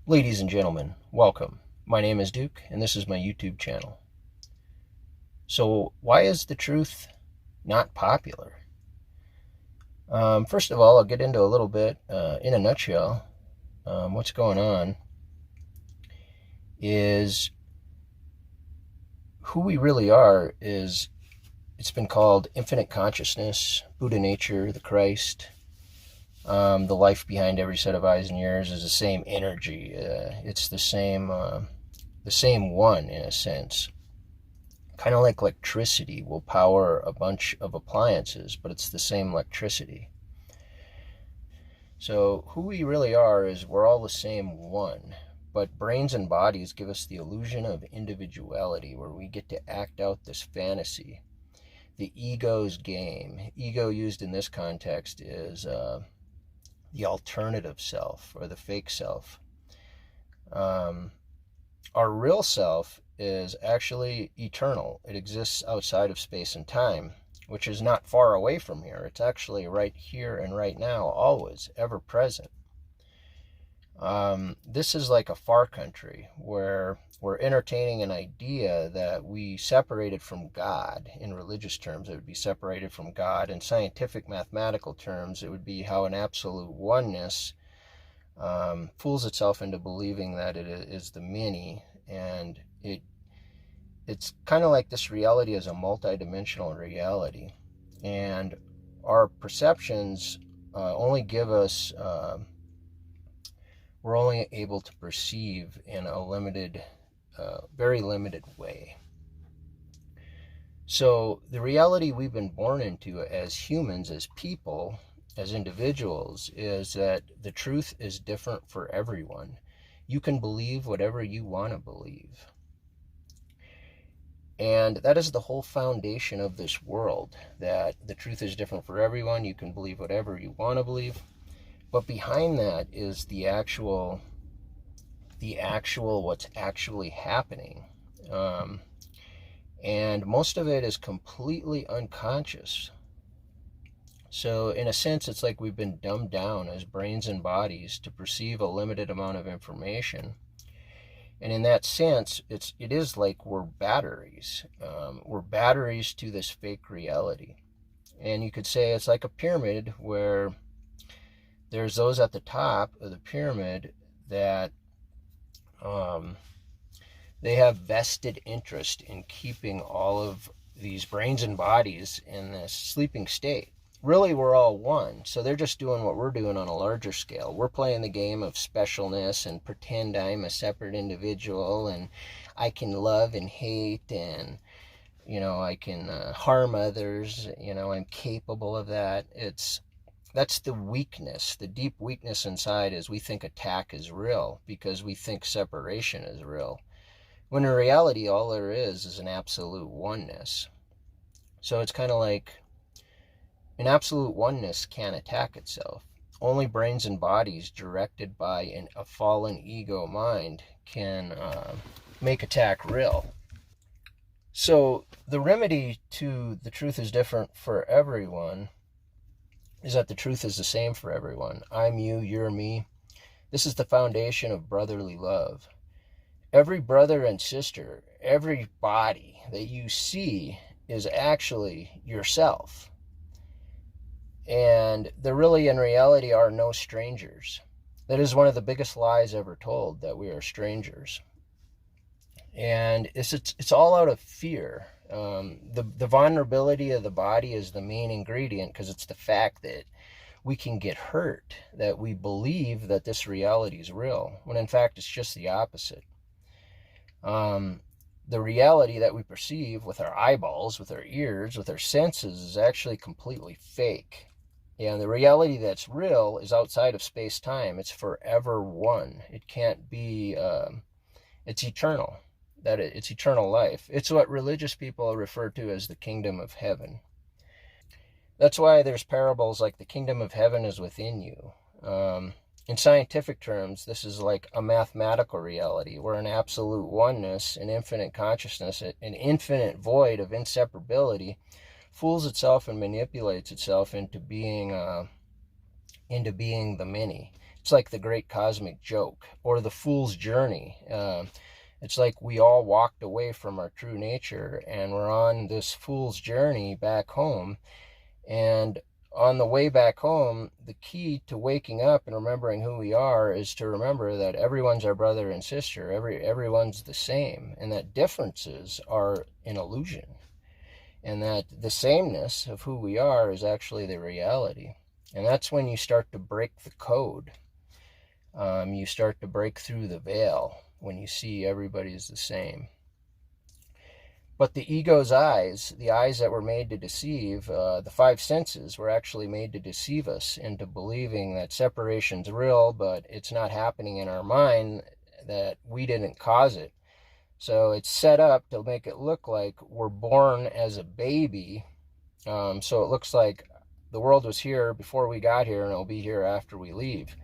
Ladies and gentlemen, welcome. My name is Duke, and this is my YouTube channel. So, why is the truth not popular? First of all, I'll get into a little bit, in a nutshell, what's going on is who we really are is, it's been called infinite consciousness, Buddha nature, the Christ. The life behind every set of eyes and ears is the same energy. It's the same one in a sense. Kind of like electricity will power a bunch of appliances, but it's the same electricity. So who we really are is we're all the same one, but brains and bodies give us the illusion of individuality where we get to act out this fantasy. The ego's game. Ego used in this context is the alternative self or the fake self. Our real self is actually eternal. It exists outside of space and time, which is not far away from here. It's actually right here and right now, always, ever present. This is like a far country where we're entertaining an idea that we separated from God. In religious terms, it would be separated from God. In scientific mathematical terms, it would be how an absolute oneness fools itself into believing that it is the many, and it's kind of like this reality is a multidimensional reality, and our perceptions only give us we're only able to perceive in a limited, very limited way. So the reality we've been born into as humans, as people, as individuals, is that the truth is different for everyone. You can believe whatever you want to believe. And that is the whole foundation of this world, that the truth is different for everyone. You can believe whatever you want to believe. But behind that is the actual what's actually happening. And most of it is completely unconscious. So in a sense, it's like we've been dumbed down as brains and bodies to perceive a limited amount of information. And in that sense, it is like we're batteries. We're batteries to this fake reality. And you could say it's like a pyramid where there's those at the top of the pyramid that they have vested interest in keeping all of these brains and bodies in this sleeping state. Really, we're all one. So they're just doing what we're doing on a larger scale. We're playing the game of specialness and pretend I'm a separate individual and I can love and hate and, I can harm others. I'm capable of that. That's the weakness. The deep weakness inside is we think attack is real because we think separation is real. When in reality, all there is an absolute oneness. So it's kind of like an absolute oneness can't attack itself. Only brains and bodies directed by a fallen ego mind can make attack real. So the remedy to the truth is different for everyone is that the truth is the same for everyone. I'm you, you're me. This is the foundation of brotherly love. Every brother and sister, every body that you see is actually yourself. And there really, in reality, are no strangers. That is one of the biggest lies ever told, that we are strangers. And it's all out of fear. The vulnerability of the body is the main ingredient because it's the fact that we can get hurt, that we believe that this reality is real, when in fact it's just the opposite. The reality that we perceive with our eyeballs, with our ears, with our senses is actually completely fake. And the reality that's real is outside of space-time. It's forever one. It can't be, it's eternal. It's eternal life. It's what religious people refer to as the kingdom of heaven. That's why there's parables like the kingdom of heaven is within you. In scientific terms, this is like a mathematical reality where an absolute oneness, an infinite consciousness, an infinite void of inseparability fools itself and manipulates itself into being the many. It's like the great cosmic joke, or the fool's journey. It's like we all walked away from our true nature, and we're on this fool's journey back home. And on the way back home, the key to waking up and remembering who we are is to remember that everyone's our brother and sister. Everyone's the same, and that differences are an illusion, and that the sameness of who we are is actually the reality. And that's when you start to break the code. You start to break through the veil when you see everybody's the same. But the ego's eyes, the eyes that were made to deceive, the five senses were actually made to deceive us into believing that separation's real, but it's not happening in our mind, that we didn't cause it. So it's set up to make it look like we're born as a baby. So it looks like the world was here before we got here, and it'll be here after we leave.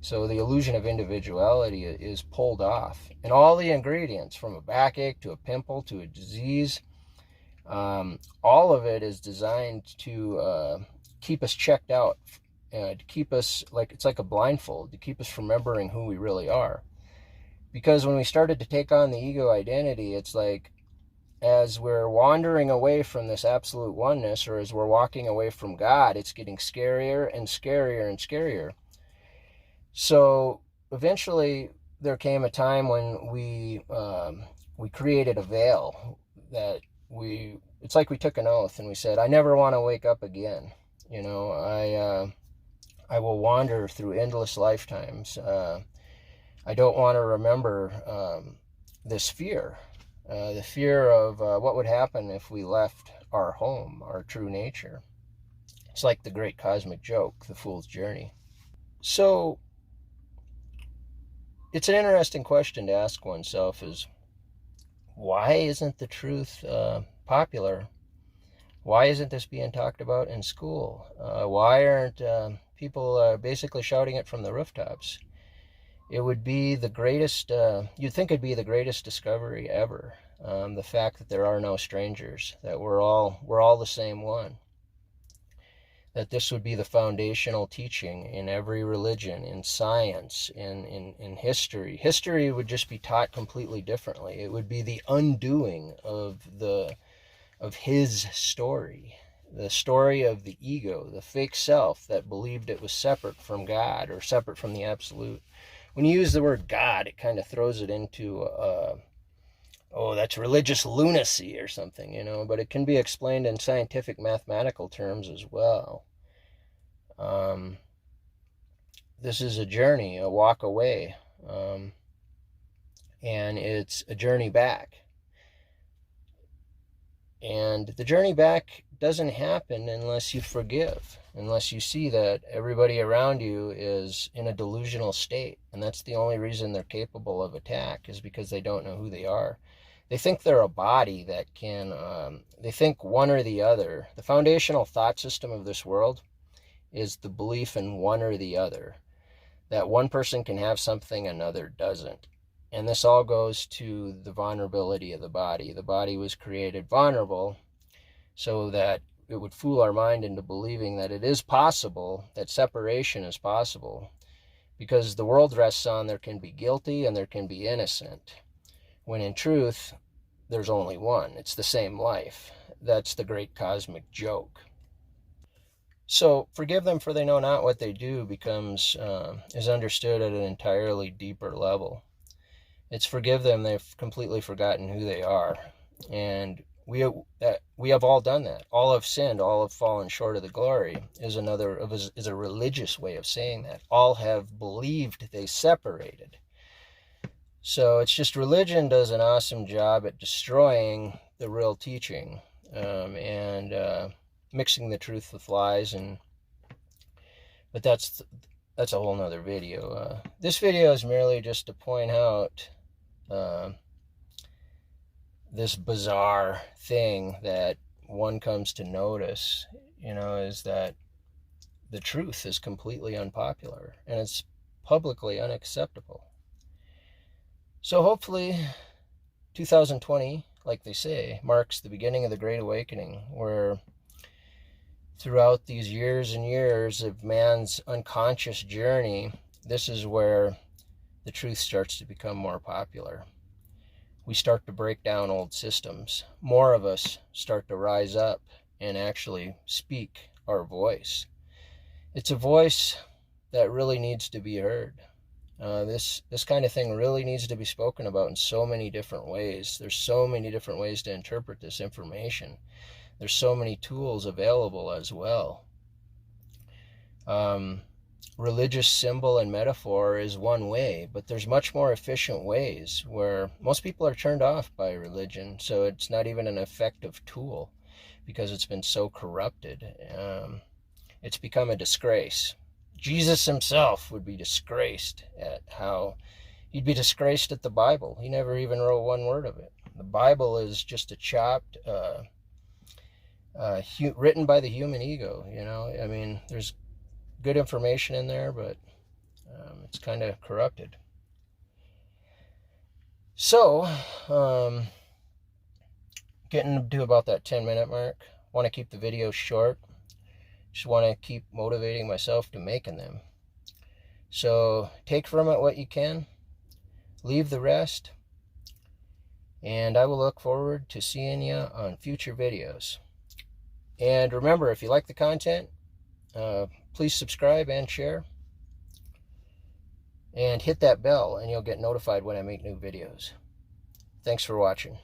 So the illusion of individuality is pulled off. And all the ingredients, from a backache to a pimple to a disease, all of it is designed to keep us checked out, to keep us, like, it's like a blindfold, to keep us from remembering who we really are. Because when we started to take on the ego identity, it's like, as we're wandering away from this absolute oneness, or as we're walking away from God, it's getting scarier and scarier and scarier. So eventually there came a time when we created a veil that it's like we took an oath, and we said, I never want to wake up again. You know, I will wander through endless lifetimes. I don't want to remember this fear, the fear of what would happen if we left our home, our true nature. It's like the great cosmic joke, the fool's journey. So it's an interesting question to ask oneself, is why isn't the truth popular? Why isn't this being talked about in school? Why aren't people basically shouting it from the rooftops? It would be the greatest, you'd think it'd be the greatest discovery ever. The fact that there are no strangers, that we're all the same one. That this would be the foundational teaching in every religion, in science, in history. History would just be taught completely differently. It would be the undoing of his story, the story of the ego, the fake self that believed it was separate from God, or separate from the absolute. When you use the word God, it kind of throws it into that's religious lunacy or something, you know, but it can be explained in scientific mathematical terms as well. This is a journey, a walk away, and it's a journey back. And the journey back doesn't happen unless you forgive, unless you see that everybody around you is in a delusional state, and that's the only reason they're capable of attack, is because they don't know who they are. They think they're a body that can, they think one or the other. The foundational thought system of this world is the belief in one or the other, that one person can have something another doesn't. And this all goes to the vulnerability of the body. The body was created vulnerable so that it would fool our mind into believing that it is possible, that separation is possible, because the world rests on there can be guilty and there can be innocent, when in truth there's only one. It's the same life. That's the great cosmic joke. So forgive them, for they know not what they do becomes is understood at an entirely deeper level. It's forgive them, they've completely forgotten who they are. And we have all done that. All have sinned, all have fallen short of the glory is a religious way of saying that. All have believed they separated. So it's just religion does an awesome job at destroying the real teaching, and mixing the truth with lies. But that's a whole nother video. This video is merely just to point out this bizarre thing that one comes to notice, is that the truth is completely unpopular and it's publicly unacceptable. So hopefully 2020, like they say, marks the beginning of the Great Awakening, where throughout these years and years of man's unconscious journey, this is where the truth starts to become more popular. We start to break down old systems. More of us start to rise up and actually speak our voice. It's a voice that really needs to be heard. This kind of thing really needs to be spoken about in so many different ways. There's so many different ways to interpret this information. There's so many tools available as well. Religious symbol and metaphor is one way, but there's much more efficient ways where most people are turned off by religion, so it's not even an effective tool because it's been so corrupted. It's become a disgrace. Jesus himself would be disgraced at how he'd be disgraced at the Bible. He never even wrote one word of it. The Bible is just a chopped, written by the human ego. You know, I mean, there's good information in there, but it's kind of corrupted. So, getting to about that 10-minute mark. Want to keep the videos short. Just want to keep motivating myself to making them. So take from it what you can, leave the rest, and I will look forward to seeing you on future videos. And remember, if you like the content, please subscribe and share, and hit that bell and you'll get notified when I make new videos. Thanks for watching.